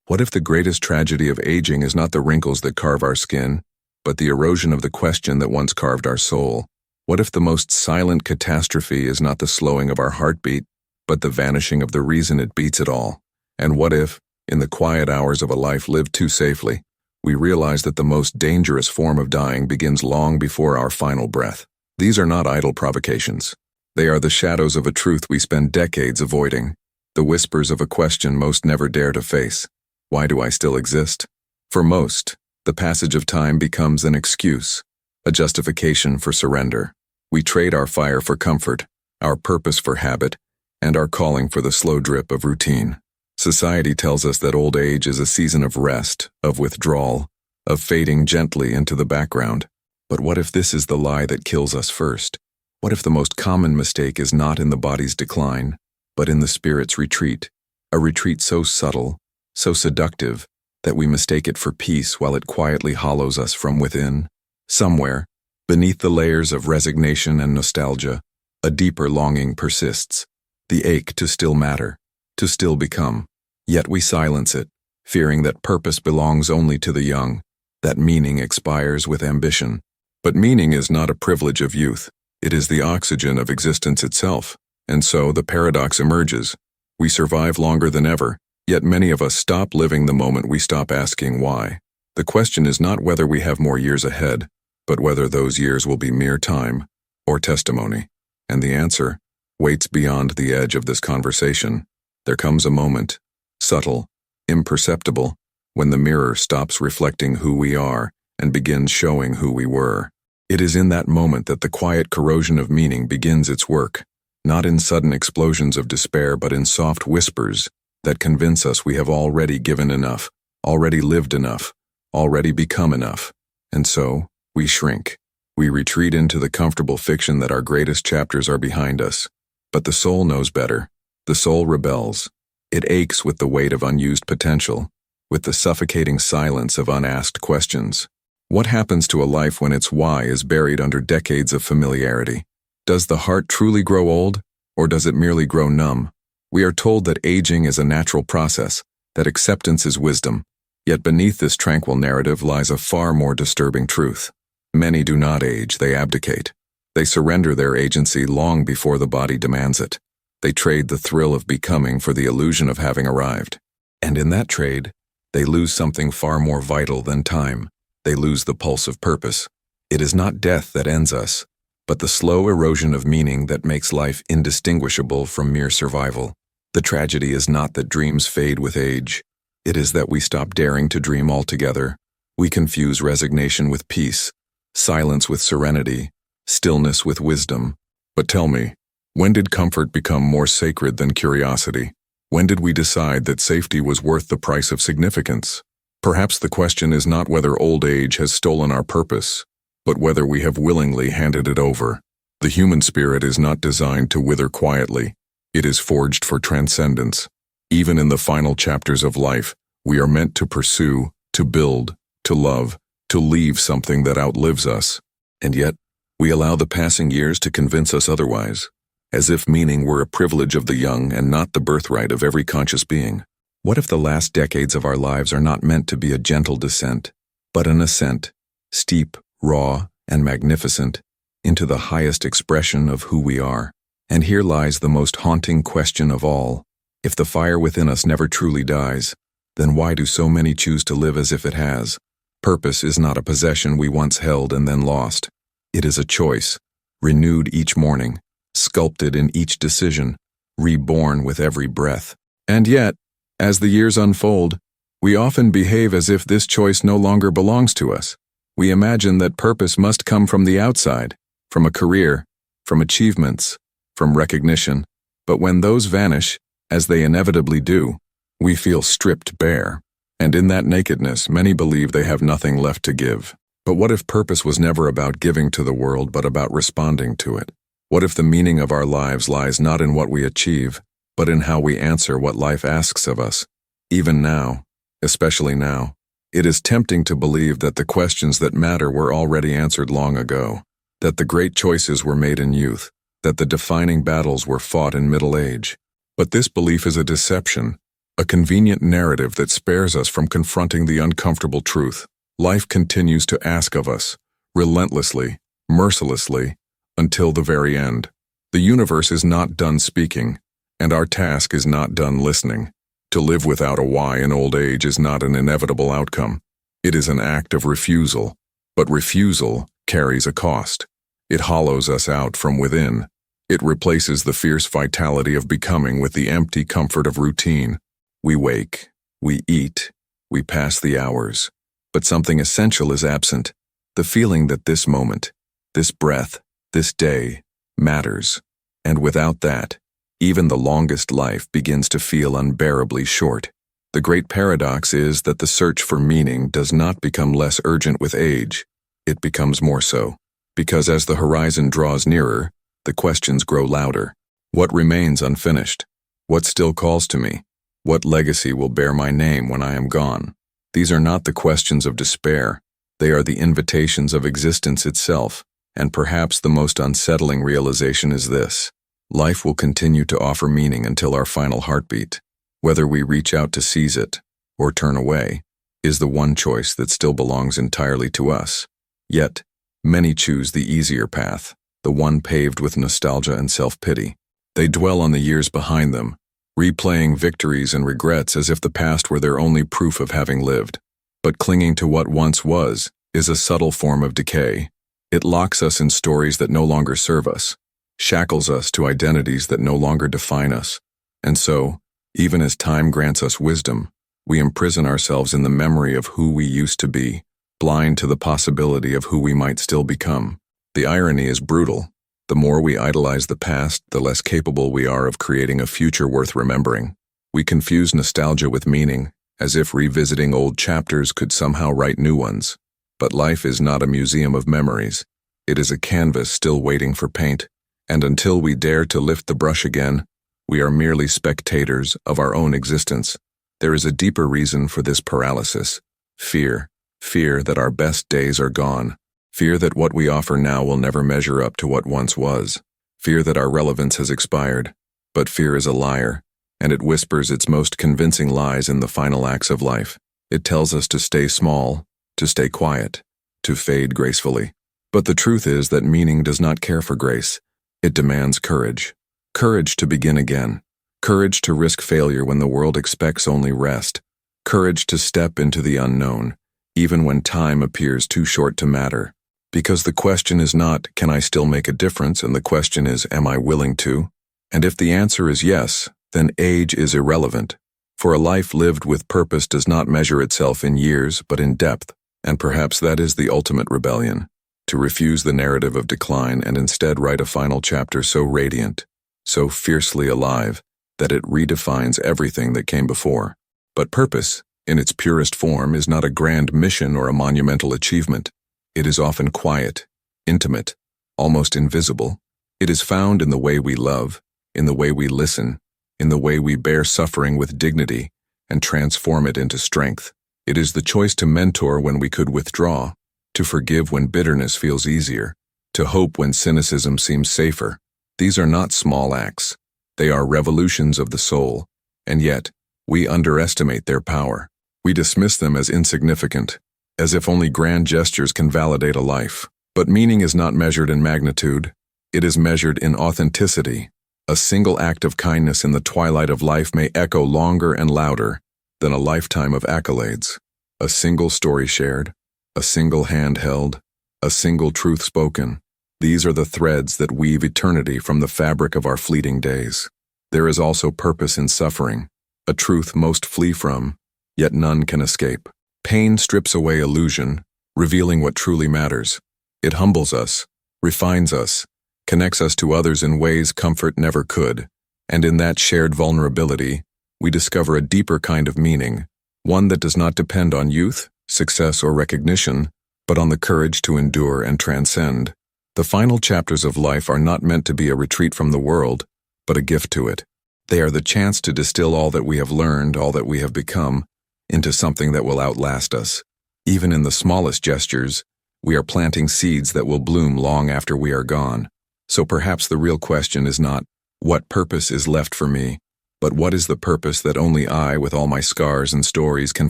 What if the greatest tragedy of aging is not the wrinkles that carve our skin, but the erosion of the question that once carved our soul? What if the most silent catastrophe is not the slowing of our heartbeat, but the vanishing of the reason it beats at all? And what if, in the quiet hours of a life lived too safely, we realize that the most dangerous form of dying begins long before our final breath? These are not idle provocations. They are the shadows of a truth we spend decades avoiding, the whispers of a question most never dare to face. Why do I still exist? For most, the passage of time becomes an excuse, a justification for surrender. We trade our fire for comfort, our purpose for habit, and our calling for the slow drip of routine. Society tells us that old age is a season of rest, of withdrawal, of fading gently into the background. But what if this is the lie that kills us first? What if the most common mistake is not in the body's decline, but in the spirit's retreat? A retreat so subtle, so seductive, that we mistake it for peace while it quietly hollows us from within. Somewhere, beneath the layers of resignation and nostalgia, a deeper longing persists, the ache to still matter, to still become. Yet we silence it, fearing that purpose belongs only to the young, that meaning expires with ambition. But meaning is not a privilege of youth. It is the oxygen of existence itself. And so the paradox emerges. We survive longer than ever, yet many of us stop living the moment we stop asking why. The question is not whether we have more years ahead, but whether those years will be mere time or testimony. And the answer waits beyond the edge of this conversation. There comes a moment, subtle, imperceptible, when the mirror stops reflecting who we are and begins showing who we were. It is in that moment that the quiet corrosion of meaning begins its work, not in sudden explosions of despair, but in soft whispers that convince us we have already given enough, already lived enough, already become enough. And so, we shrink. We retreat into the comfortable fiction that our greatest chapters are behind us. But the soul knows better. The soul rebels. It aches with the weight of unused potential, with the suffocating silence of unasked questions. What happens to a life when its why is buried under decades of familiarity? Does the heart truly grow old, or does it merely grow numb? We are told that aging is a natural process, that acceptance is wisdom. Yet beneath this tranquil narrative lies a far more disturbing truth. Many do not age, they abdicate. They surrender their agency long before the body demands it. They trade the thrill of becoming for the illusion of having arrived. And in that trade, they lose something far more vital than time. They lose the pulse of purpose. It is not death that ends us, but the slow erosion of meaning that makes life indistinguishable from mere survival. The tragedy is not that dreams fade with age. It is that we stop daring to dream altogether. We confuse resignation with peace, silence with serenity, stillness with wisdom. But tell me, when did comfort become more sacred than curiosity? When did we decide that safety was worth the price of significance? Perhaps the question is not whether old age has stolen our purpose, but whether we have willingly handed it over. The human spirit is not designed to wither quietly. It is forged for transcendence. Even in the final chapters of life, we are meant to pursue, to build, to love, to leave something that outlives us. And yet, we allow the passing years to convince us otherwise, as if meaning were a privilege of the young and not the birthright of every conscious being. What if the last decades of our lives are not meant to be a gentle descent, but an ascent, steep, raw, and magnificent, into the highest expression of who we are? And here lies the most haunting question of all. If the fire within us never truly dies, then why do so many choose to live as if it has? Purpose is not a possession we once held and then lost. It is a choice, renewed each morning, sculpted in each decision, reborn with every breath. And yet, as the years unfold, we often behave as if this choice no longer belongs to us. We imagine that purpose must come from the outside, from a career, from achievements, from recognition. But when those vanish, as they inevitably do, we feel stripped bare. And in that nakedness, many believe they have nothing left to give. But what if purpose was never about giving to the world, but about responding to it? What if the meaning of our lives lies not in what we achieve, but in how we answer what life asks of us? Even now, especially now, it is tempting to believe that the questions that matter were already answered long ago, that the great choices were made in youth, that the defining battles were fought in middle age. But this belief is a deception. a convenient narrative that spares us from confronting the uncomfortable truth. Life continues to ask of us, relentlessly, mercilessly, until the very end. The universe is not done speaking, and our task is not done listening. To live without a why in old age is not an inevitable outcome. It is an act of refusal, but refusal carries a cost. It hollows us out from within. It replaces the fierce vitality of becoming with the empty comfort of routine. We wake, we eat, we pass the hours, but something essential is absent, the feeling that this moment, this breath, this day, matters. And without that, even the longest life begins to feel unbearably short. The great paradox is that the search for meaning does not become less urgent with age. It becomes more so, because as the horizon draws nearer, the questions grow louder. What remains unfinished? What still calls to me? What legacy will bear my name when I am gone? These are not the questions of despair. They are the invitations of existence itself, and perhaps the most unsettling realization is this: life will continue to offer meaning until our final heartbeat. Whether we reach out to seize it or turn away is the one choice that still belongs entirely to us. Yet, many choose the easier path, the one paved with nostalgia and self-pity. They dwell on the years behind them, replaying victories and regrets as if the past were their only proof of having lived. But clinging to what once was is a subtle form of decay. It locks us in stories that no longer serve us, shackles us to identities that no longer define us. And so, even as time grants us wisdom, we imprison ourselves in the memory of who we used to be, blind to the possibility of who we might still become. The irony is brutal. The more we idolize the past, the less capable we are of creating a future worth remembering. We confuse nostalgia with meaning, as if revisiting old chapters could somehow write new ones. But life is not a museum of memories. It is a canvas still waiting for paint, and until we dare to lift the brush again, we are merely spectators of our own existence. There is a deeper reason for this paralysis: fear. Fear that our best days are gone. Fear that what we offer now will never measure up to what once was. Fear that our relevance has expired. But fear is a liar, and it whispers its most convincing lies in the final acts of life. It tells us to stay small, to stay quiet, to fade gracefully. But the truth is that meaning does not care for grace. It demands courage. Courage to begin again. Courage to risk failure when the world expects only rest. Courage to step into the unknown, even when time appears too short to matter. Because the question is not, can I still make a difference? And the question is, am I willing to? And if the answer is yes, then age is irrelevant. For a life lived with purpose does not measure itself in years, but in depth. And perhaps that is the ultimate rebellion: to refuse the narrative of decline and instead write a final chapter so radiant, so fiercely alive, that it redefines everything that came before. But purpose, in its purest form, is not a grand mission or a monumental achievement. It is often quiet, intimate, almost invisible. It is found in the way we love, in the way we listen, in the way we bear suffering with dignity and transform it into strength. It is the choice to mentor when we could withdraw, to forgive when bitterness feels easier, to hope when cynicism seems safer. These are not small acts. They are revolutions of the soul, and yet, we underestimate their power. We dismiss them as insignificant, as if only grand gestures can validate a life. But meaning is not measured in magnitude. It is measured in authenticity. A single act of kindness in the twilight of life may echo longer and louder than a lifetime of accolades. A single story shared, a single hand held, a single truth spoken. These are the threads that weave eternity from the fabric of our fleeting days. There is also purpose in suffering, a truth most flee from, yet none can escape. Pain strips away illusion, revealing what truly matters. It humbles us, refines us, connects us to others in ways comfort never could, and in that shared vulnerability, we discover a deeper kind of meaning, one that does not depend on youth, success, or recognition, but on the courage to endure and transcend. The final chapters of life are not meant to be a retreat from the world, but a gift to it. They are the chance to distill all that we have learned, all that we have become, into something that will outlast us. Even in the smallest gestures, we are planting seeds that will bloom long after we are gone. So perhaps the real question is not, what purpose is left for me, But what is the purpose that only I, with all my scars and stories, can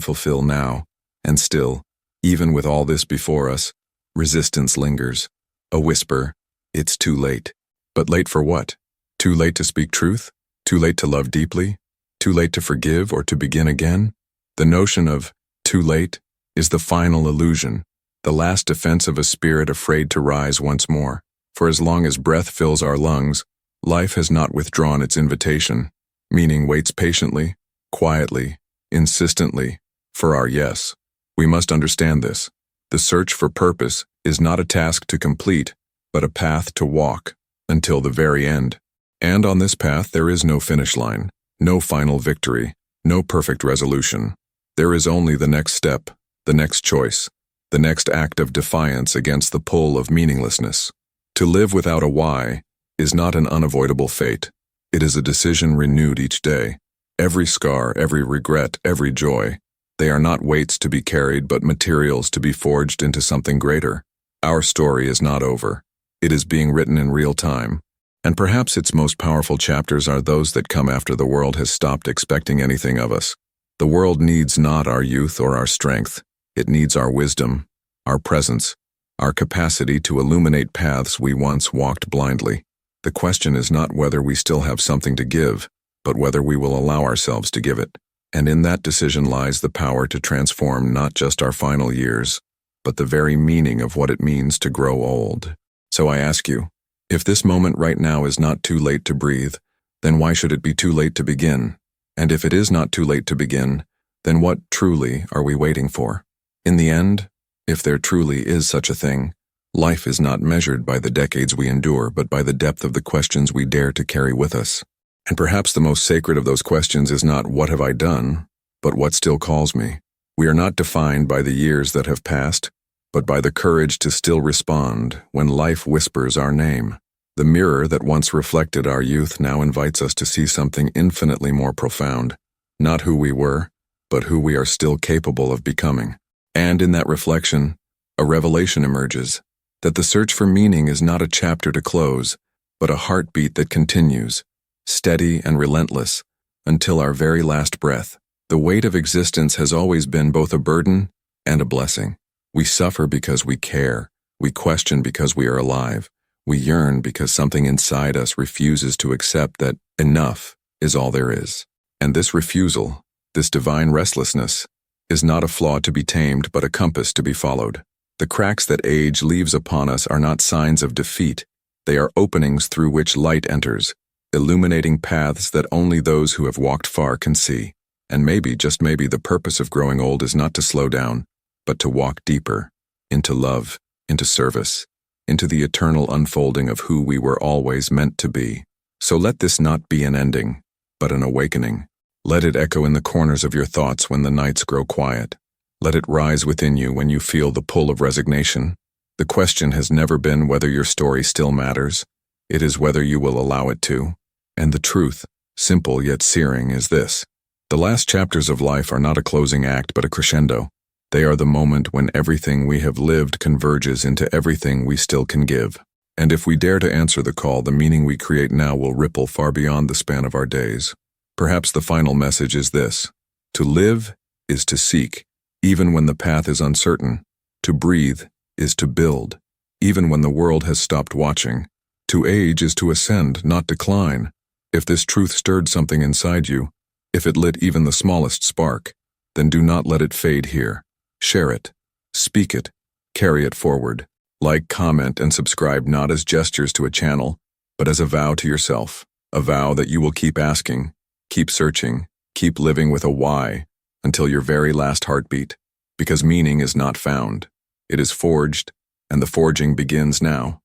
fulfill now? And still, even with all this before us, resistance lingers. A whisper, it's too late. But late for what? Too late to speak truth? Too late to love deeply? Too late to forgive or to begin again? The notion of too late is the final illusion, the last defense of a spirit afraid to rise once more. For as long as breath fills our lungs, life has not withdrawn its invitation, meaning waits patiently, quietly, insistently, for our yes. We must understand this. The search for purpose is not a task to complete, but a path to walk, until the very end. And on this path there is no finish line, no final victory, no perfect resolution. There is only the next step, the next choice, the next act of defiance against the pull of meaninglessness. To live without a why is not an unavoidable fate. It is a decision renewed each day. Every scar, every regret, every joy, they are not weights to be carried but materials to be forged into something greater. Our story is not over. It is being written in real time. And perhaps its most powerful chapters are those that come after the world has stopped expecting anything of us. The world needs not our youth or our strength. It needs our wisdom, our presence, our capacity to illuminate paths we once walked blindly. The question is not whether we still have something to give, but whether we will allow ourselves to give it. And in that decision lies the power to transform not just our final years, but the very meaning of what it means to grow old. So I ask you, if this moment right now is not too late to breathe, then why should it be too late to begin? And if it is not too late to begin, then what truly are we waiting for? In the end, if there truly is such a thing, life is not measured by the decades we endure, but by the depth of the questions we dare to carry with us. And perhaps the most sacred of those questions is not what have I done, but what still calls me. We are not defined by the years that have passed, but by the courage to still respond when life whispers our name. The mirror that once reflected our youth now invites us to see something infinitely more profound, not who we were, but who we are still capable of becoming. And in that reflection, a revelation emerges, that the search for meaning is not a chapter to close, but a heartbeat that continues, steady and relentless, until our very last breath. The weight of existence has always been both a burden and a blessing. We suffer because we care, we question because we are alive, we yearn because something inside us refuses to accept that enough is all there is. And this refusal, this divine restlessness, is not a flaw to be tamed but a compass to be followed. The cracks that age leaves upon us are not signs of defeat, they are openings through which light enters, illuminating paths that only those who have walked far can see. And maybe, just maybe, the purpose of growing old is not to slow down, but to walk deeper, into love, into service, into the eternal unfolding of who we were always meant to be. So let this not be an ending, but an awakening. Let it echo in the corners of your thoughts when the nights grow quiet. Let it rise within you when you feel the pull of resignation. The question has never been whether your story still matters. It is whether you will allow it to. And the truth, simple yet searing, is this. The last chapters of life are not a closing act but a crescendo. They are the moment when everything we have lived converges into everything we still can give. And if we dare to answer the call, the meaning we create now will ripple far beyond the span of our days. Perhaps the final message is this. To live is to seek, even when the path is uncertain. To breathe is to build, even when the world has stopped watching. To age is to ascend, not decline. If this truth stirred something inside you, if it lit even the smallest spark, then do not let it fade here. Share it, speak it, carry it forward. Like, comment, and subscribe not as gestures to a channel, but as a vow to yourself. A vow that you will keep asking, keep searching, keep living with a why until your very last heartbeat. Because meaning is not found. It is forged, and the forging begins now.